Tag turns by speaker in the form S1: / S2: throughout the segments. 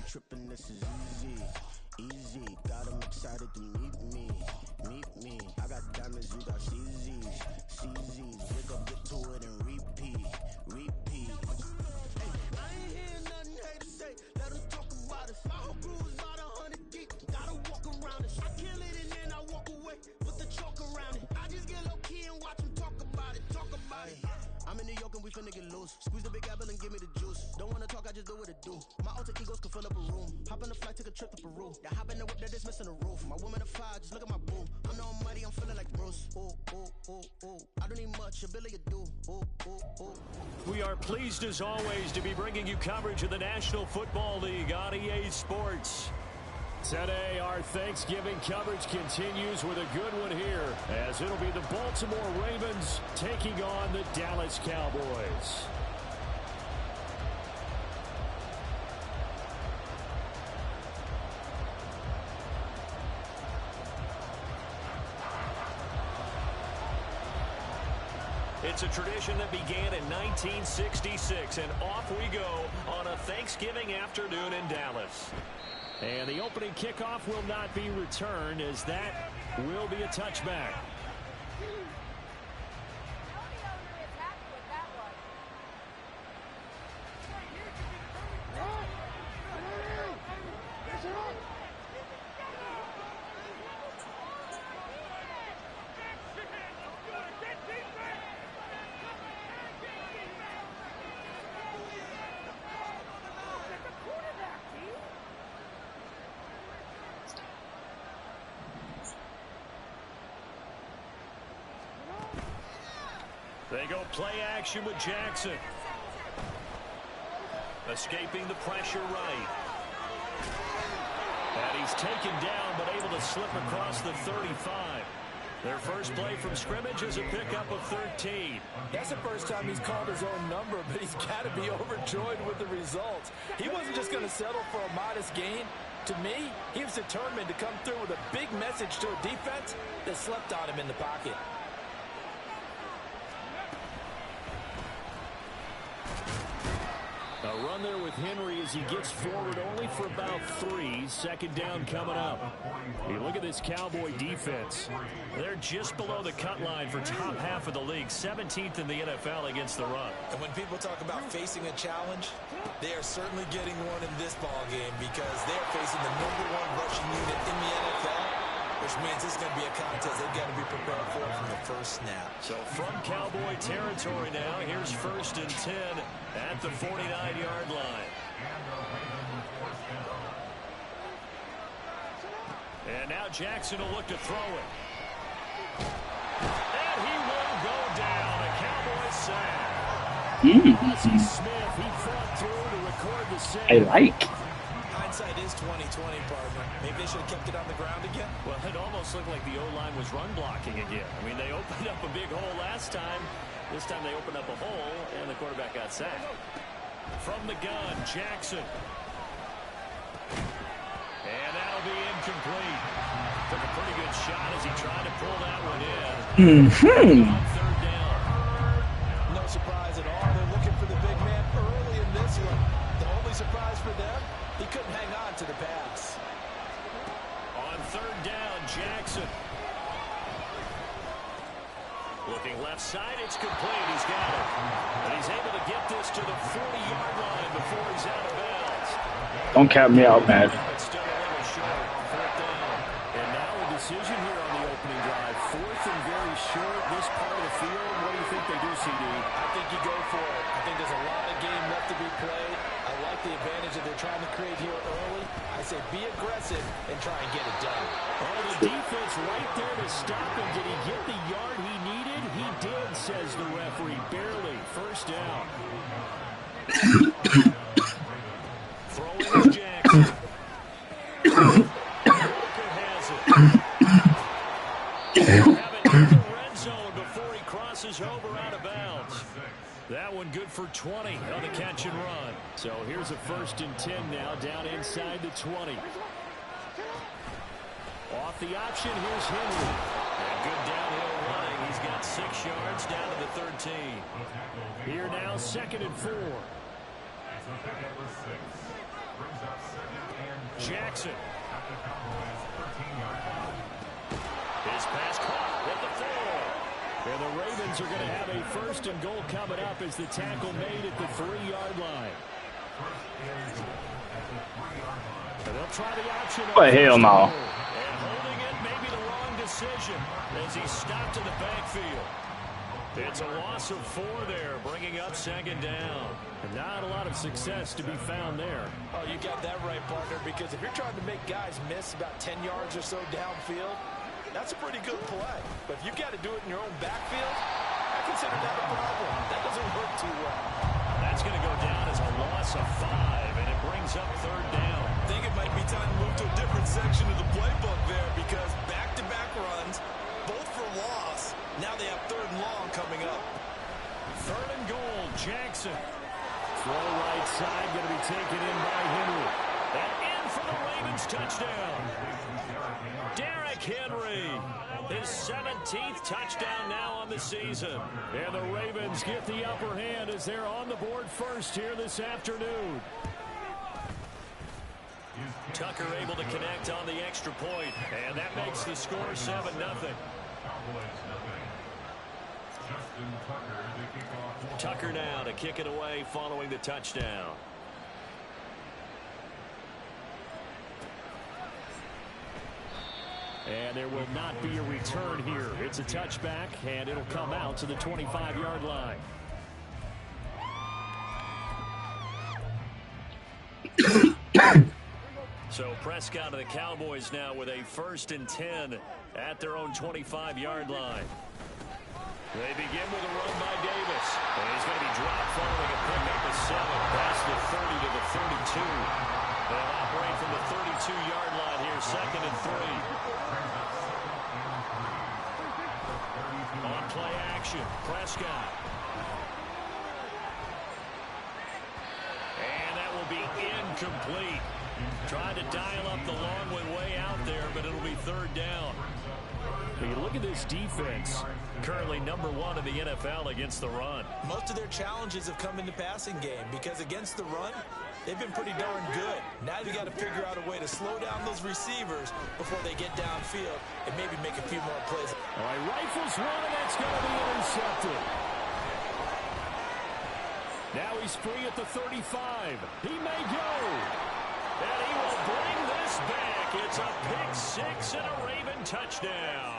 S1: tripping, this is easy. Easy, got them excited to meet me. I got diamonds, you got CZs. Wake up, get to it and repeat. Hey, I ain't hearing nothing hate to say. Let them talk about us. My whole crew is about 100 deep. Gotta walk around it. I kill it and then I walk away with the chalk around it. I just get low key and watch them talk about it. I'm in New York and we finna get loose. Squeeze the big apple and give me the juice. Don't wanna talk, I just do what it do. My alter egos can fill up a room. Hop on the flight, take a trip to Peru. Yeah, hop in the whip that is missing the roof. My woman a fire, just look at my boo. I'm the almighty, I'm feeling like Bruce. Ooh. I don't need much, ability to do. Ooh.
S2: We are pleased as always to be bringing you coverage of the National Football League on EA Sports. Today, our Thanksgiving coverage continues with a good one here, as it'll be the Baltimore Ravens taking on the Dallas Cowboys. It's a tradition that began in 1966, and off we go on a Thanksgiving afternoon in Dallas. And the opening kickoff will not be returned, as that will be a touchback. They go play action with Jackson. Escaping the pressure right. And he's taken down, but able to slip across the 35. Their first play from scrimmage is a pickup of 13.
S3: That's the first time he's called his own number, but he's got to be overjoyed with the results. He wasn't just going to settle for a modest gain. To me, he was determined to come through with a big message to a defense that slept on him in the pocket.
S2: A run there with Henry as he gets forward only for about 3. Second down coming up. You look at this Cowboy defense. They're just below the cut line for top half of the league. 17th in the NFL against the run.
S3: And when people talk about facing a challenge, they are certainly getting one in this ball game, because they're facing the #1 rushing unit in the NFL, which means this is going to be a contest they've got to be prepared for from the first snap.
S2: So from Cowboy territory now, here's 1st and 10 at the 49-yard line. And now Jackson will look to throw it. And he will go down. A Cowboy sack. Smith, he fought through to record the save.
S4: I like.
S3: Hindsight is 20/20, partner. Maybe they should have kept it on the ground again.
S2: Well, it almost looked like the O-line was run blocking again. I mean, they opened up a big hole last time. This time they opened up a hole, and the quarterback got sacked. From the gun, Jackson. And that'll be incomplete. Took a pretty good shot as he tried to pull that one in. On 3rd down.
S3: No surprise at all. They're looking for the big man early in this one. The only surprise for them, he couldn't hang on to the pass.
S2: On 3rd down, Jackson. Looking left side, it's complete. He's got it. And he's able to get this to the 40-yard line before he's out of bounds.
S4: Don't count me out, man.
S2: But still a little short. 4th down. And now a decision here on the opening drive. 4th and very short. This part of the field, what do you think they do, CD?
S3: I think you go for it. I think there's a lot of game left to be played. I like the advantage that they're trying to create here early. I say be aggressive and try and get it done.
S2: Oh, the defense right there to stop him. Did he get the yard he needed? He did, says the referee. Barely. 1st down. Throwing is Jackson. Walker has it. Have it in the red zone before he crosses over out of bounds. That one good for 20 on the catch and run. So here's a 1st and 10 now, down inside the 20. Off the option, here's Henry. And good downhill running. He's got 6 yards down to the 13. Here now, 2nd and 4. Jackson. His pass caught at the 4. And the Ravens are going to have a 1st and goal coming up as the tackle made at the 3-yard line. And they'll try the option.
S4: But hell no.
S2: And holding it may be the wrong decision as he stopped in the backfield. It's a loss of 4 there, bringing up 2nd down. And not a lot of success to be found there.
S3: Oh, you got that right, partner, because if you're trying to make guys miss about 10 yards or so downfield, that's a pretty good play. But if you've got to do it in your own backfield, I consider that a problem. That doesn't work too well.
S2: That's going to go down as a loss of 5, and it brings up 3rd down.
S5: I think it might be time to move to a different section of the playbook there because back-to-back runs, both for loss. Now they have 3rd and long coming up.
S2: 3rd and goal, Jackson. Throw right side, going to be taken in by Henry. And in for the Ravens touchdown. Derrick Henry, his 17th touchdown now on the season. And the Ravens get the upper hand as they're on the board first here this afternoon. Tucker able to connect on the extra point, and that makes the score 7-0. Tucker now to kick it away following the touchdown. And there will not be a return here. It's a touchback, and it'll come out to the 25-yard line. So Prescott of the Cowboys now with a 1st and 10 at their own 25-yard line. They begin with a run by Davis. And he's going to be dropped following a pickup of 7 past the 30 to the 32. They'll operate from the 32-yard line here, 2nd and 3. On play action, Prescott. And that will be incomplete. Trying to dial up the long one way out there, but it'll be 3rd down. When you look at this defense, currently number 1 in the NFL against the run.
S3: Most of their challenges have come in the passing game because against the run, they've been pretty darn good. Now you got to figure out a way to slow down those receivers before they get downfield and maybe make a few more plays.
S2: All right, rifles one, and that's going to be intercepted. Now he's free at the 35. He may go. And he will bring this back. It's a pick 6 and a Raven touchdown.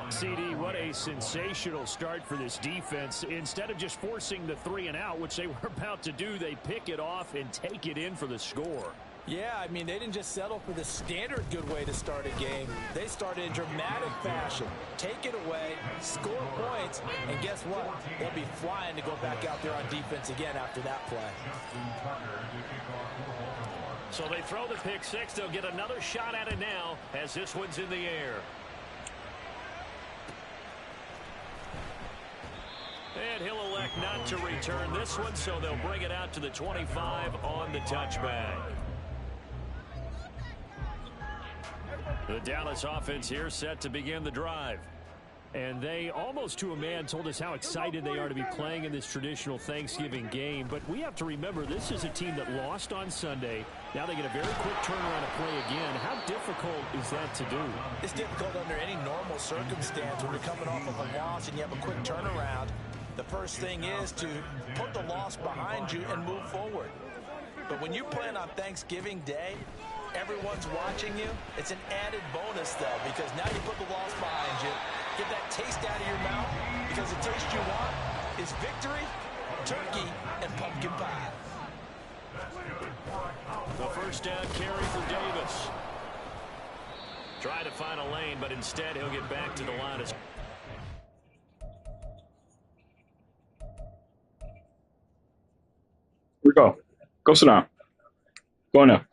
S2: CD, what a sensational start for this defense. Instead of just forcing the 3 and out, which they were about to do, they pick it off and take it in for the score.
S3: Yeah, I mean, they didn't just settle for the standard good way to start a game. They started in dramatic fashion. Take it away, score points, and guess what? They'll be flying to go back out there on defense again after that play.
S2: So they throw the pick 6. They'll get another shot at it now as this one's in the air. And he'll elect not to return this one, so they'll bring it out to the 25 on the touchback. The Dallas offense here set to begin the drive. And they, almost to a man, told us how excited they are to be playing in this traditional Thanksgiving game. But we have to remember, this is a team that lost on Sunday. Now they get a very quick turnaround to play again. How difficult is that to do?
S3: It's difficult under any normal circumstance when you're coming off of a loss and you have a quick turnaround. The first thing is to put the loss behind you and move forward. But when you're playing on Thanksgiving Day, everyone's watching you. It's an added bonus, though, because now you put the loss behind you. Get that taste out of your mouth, because the taste you want is victory, turkey, and pumpkin pie.
S2: The first down carry for Davis. Try to find a lane, but instead he'll get back to the line.
S4: Here we go. Go sit down. Go in there.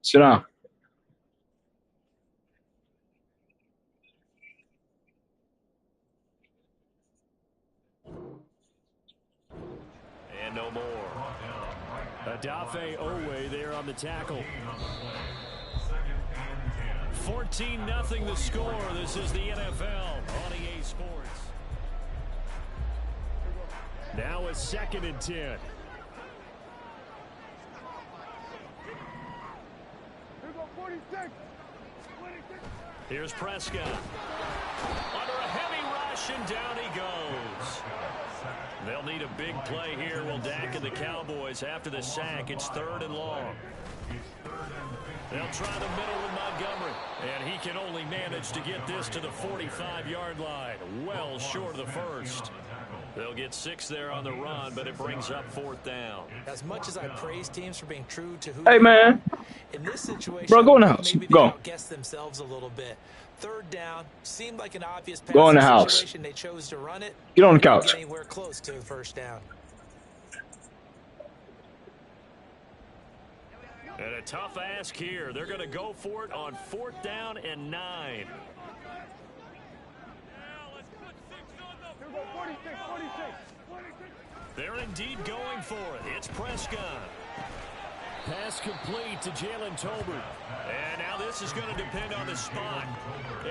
S4: Sit down.
S2: And no more. Adafe Owe there on the tackle. 14-0 the score. This is the NFL on EA Sports. Now a 2nd and 10. Here's Prescott. Under a heavy rush, and down he goes. They'll need a big play here. Will Dak and the Cowboys after the sack. It's 3rd and long. They'll try the middle with Montgomery. And he can only manage to get this to the 45-yard line. Well short of the first. They'll get 6 there on the run, but it brings up 4th down.
S3: As much as I praise teams for being true to who
S4: Hey, man.
S3: in this situation,
S4: Bro, go in the house.
S3: maybe they
S4: Go.
S3: outguessed themselves a little bit. 3rd down seemed like an obvious pass.
S4: Go in the house.
S3: Situation. They chose to run it.
S4: Get on the
S3: Didn't
S4: couch.
S3: get anywhere close to the 1st down.
S2: And a tough ask here. They're going to go for it on 4th down and 9. They're indeed going for it. It's Prescott. Pass complete to Jalen Tolbert. And now this is going to depend on the spot.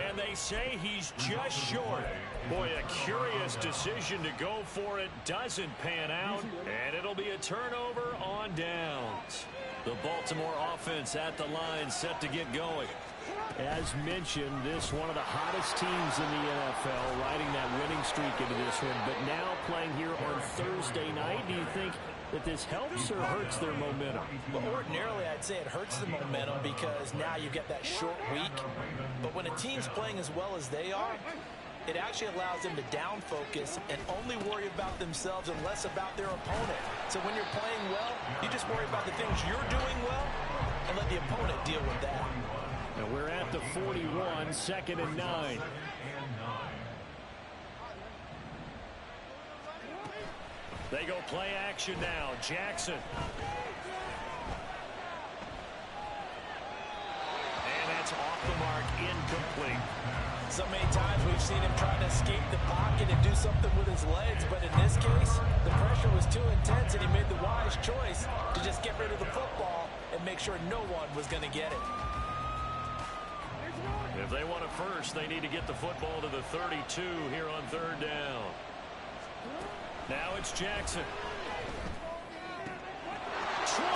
S2: And they say he's just short. Boy, a curious decision to go for it. Doesn't pan out. And it'll be a turnover on downs. The Baltimore offense at the line set to get going. As mentioned, this one of the hottest teams in the NFL, riding that winning streak into this one. But now playing here on Thursday night, do you think that this helps or hurts their momentum?
S3: Well, ordinarily, I'd say it hurts the momentum because now you get that short week. But when a team's playing as well as they are, it actually allows them to down focus and only worry about themselves and less about their opponent. So when you're playing well, you just worry about the things you're doing well and let the opponent deal with that.
S2: And we're at the 41, 2nd and 9. They go play action now. Jackson. And that's off the mark, incomplete.
S3: So many times we've seen him trying to escape the pocket and do something with his legs, but in this case, the pressure was too intense and he made the wise choice to just get rid of the football and make sure no one was going to get it.
S2: If they want a first, they need to get the football to the 32 here on 3rd down. Now it's Jackson. 20.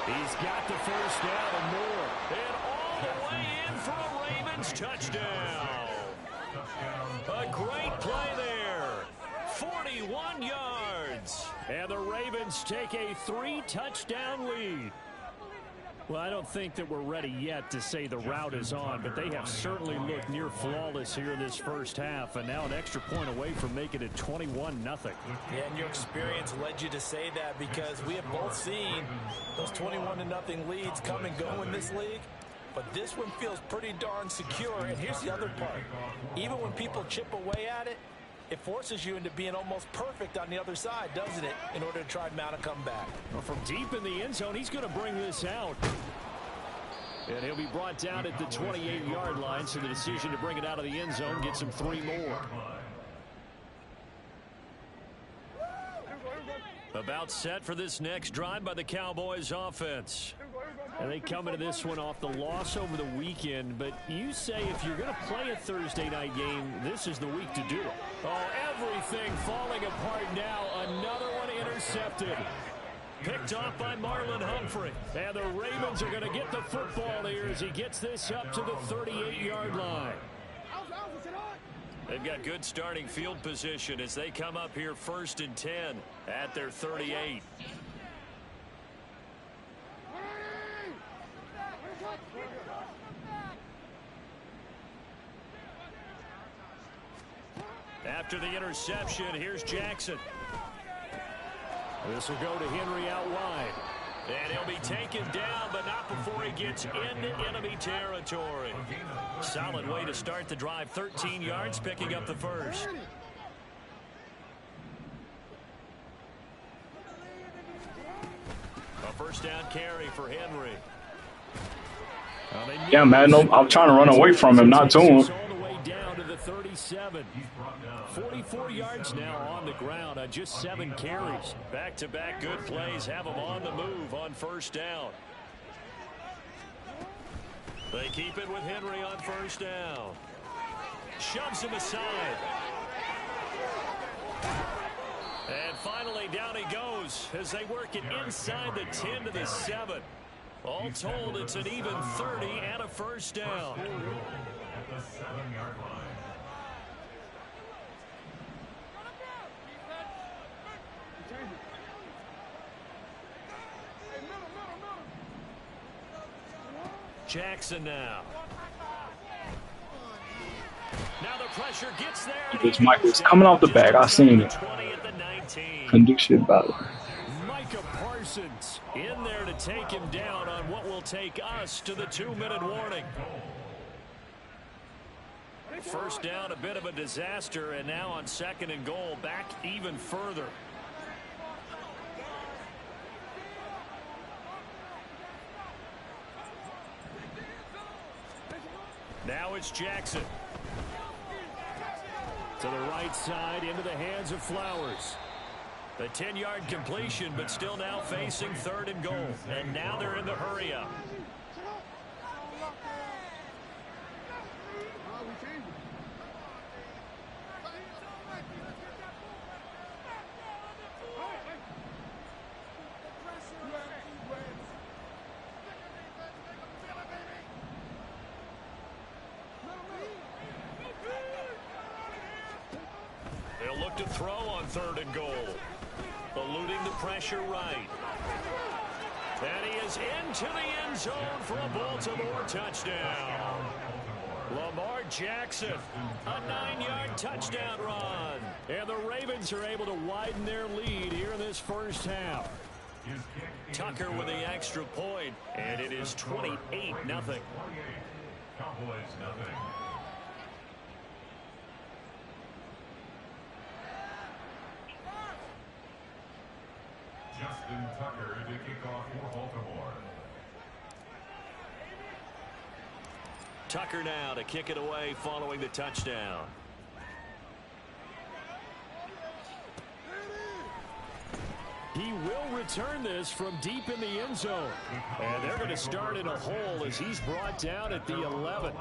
S2: He's got the first down and more. And all the way in for a Ravens touchdown. A great play there. 41 yards. And the Ravens take a 3-touchdown lead. Well, I don't think that we're ready yet to say the route is on, but they have certainly looked near flawless here in this first half, and now an extra point away from making it 21-0.
S3: Yeah, and your experience led you to say that because we have both seen those 21-0 leads come and go in this league, but this one feels pretty darn secure, and here's the other part. Even when people chip away at it, it forces you into being almost perfect on the other side, doesn't it, in order to try and mount a comeback.
S2: Well, from deep in the end zone, he's going to bring this out. And he'll be brought down at the 28-yard line, so the decision to bring it out of the end zone gets him 3 more. About set for this next drive by the Cowboys offense. And they come into this one off the loss over the weekend, but you say if you're going to play a Thursday night game, this is the week to do it. Oh, everything falling apart now. Another one intercepted. Picked off by Marlon Humphrey. And the Ravens are going to get the football here as he gets this up to the 38-yard line. They've got good starting field position as they come up here 1st and 10 at their 38. After the interception, here's Jackson. This will go to Henry out wide. And he'll be taken down, but not before he gets into enemy territory. Solid way to start the drive. 13 yards, picking up the first. A first down carry for Henry.
S4: Yeah, man, no, I'm trying to run away from him, not to him.
S2: All the way down to the 37. 44 yards now on the ground on just 7 carries. Back-to-back good plays have him on the move on first down. They keep it with Henry on first down. Shoves him aside. finally down he goes as they work it inside the 10 to the 7. All told, it's an even 30 and a first down. Jackson now. Now the pressure gets there.
S4: This Michael's coming off the back. I seen it. Couldn't do shit about it.
S2: Micah Parsons in there to take him down on what will take us to the 2-minute warning. First down, a bit of a disaster, and now on 2nd and goal, back even further. Now it's Jackson. To the right side, into the hands of Flowers. The 10-yard completion, but still now facing 3rd and goal. And now they're in the hurry-up. They'll look to throw on 3rd and goal. Eluding the pressure right. And he is into the end zone for a Baltimore touchdown. Lamar Jackson, a 9-yard touchdown run. And the Ravens are able to widen their lead here in this first half. Tucker with the extra point, and it is 28-0.
S6: Cowboys nothing. Justin Tucker to kick off for Baltimore.
S2: Tucker now to kick it away following the touchdown. He will return this from deep in the end zone. And they're going to start in a hole as he's brought down at the 11.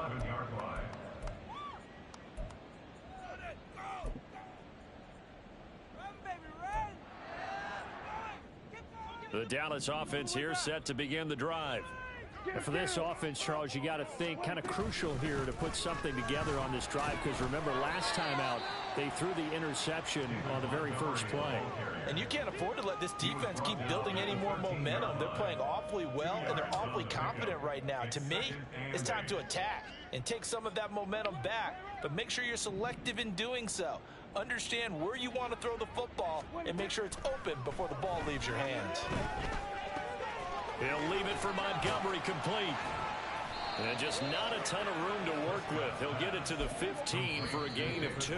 S2: The Dallas offense here set to begin the drive.
S7: And for this offense, Charles, you got to think kind of crucial here to put something together on this drive, because remember last time out they threw the interception on the very first play.
S3: And you can't afford to let this defense keep building any more momentum. They're playing awfully well, and they're awfully confident right now. To me, it's time to attack and take some of that momentum back, but make sure you're selective in doing so. Understand where you want to throw the football and make sure it's open before the ball leaves your hands.
S2: He'll leave it for Montgomery complete. And just not a ton of room to work with. He'll get it to the 15 for a gain of 2.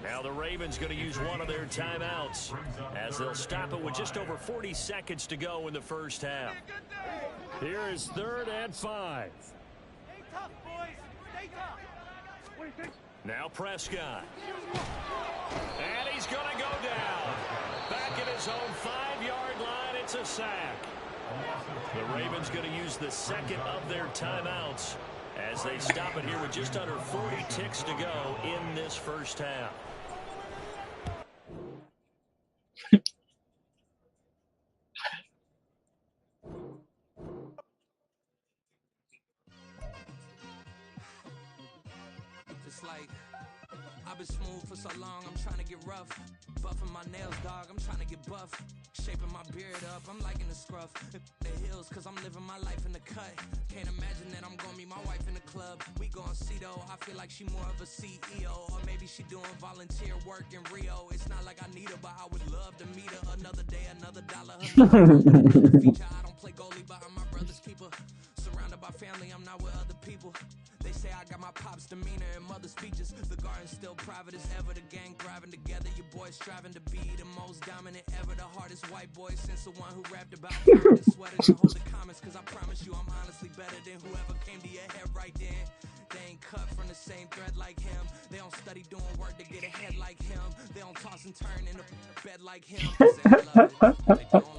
S2: Now the Ravens going to use one of their timeouts as they'll stop it with just over 40 seconds to go in the first half.
S7: Here is 3rd and 5.
S8: Stay tough, boys. Stay tough.
S2: Now Prescott. And he's going to go down. Back at his own 5-yard line, it's a sack. The Ravens going to use the second of their timeouts as they stop it here with just under 40 ticks to go in this first half.
S9: Just like I've been smooth for so long, I'm trying to get rough. Buffing my nails, dog, I'm trying to get buff. Shaping my beard up, I'm liking the scruff. The hills, cause I'm living my life in the cut. Can't imagine that I'm gonna meet my wife in the club. We gon' see though, I feel like she more of a CEO. Or maybe she doing volunteer work in Rio. It's not like I need her, but I would love to meet her. Another day, another dollar. Feature, I don't play goalie, but I'm my brother's keeper. Surrounded by family, I'm not with other people. They say I got my pop's demeanor and mother's speeches. The garden's still private as ever. The gang thriving together. Your boys striving to be the most dominant ever. The hardest white boy since the one who rapped about the sweaters and hold the comments. Cause I promise you I'm honestly better than whoever came to your head right then. They ain't cut from the same thread like him. They don't study doing work to get ahead like him. They don't toss and turn in the bed like him. They love it. They doing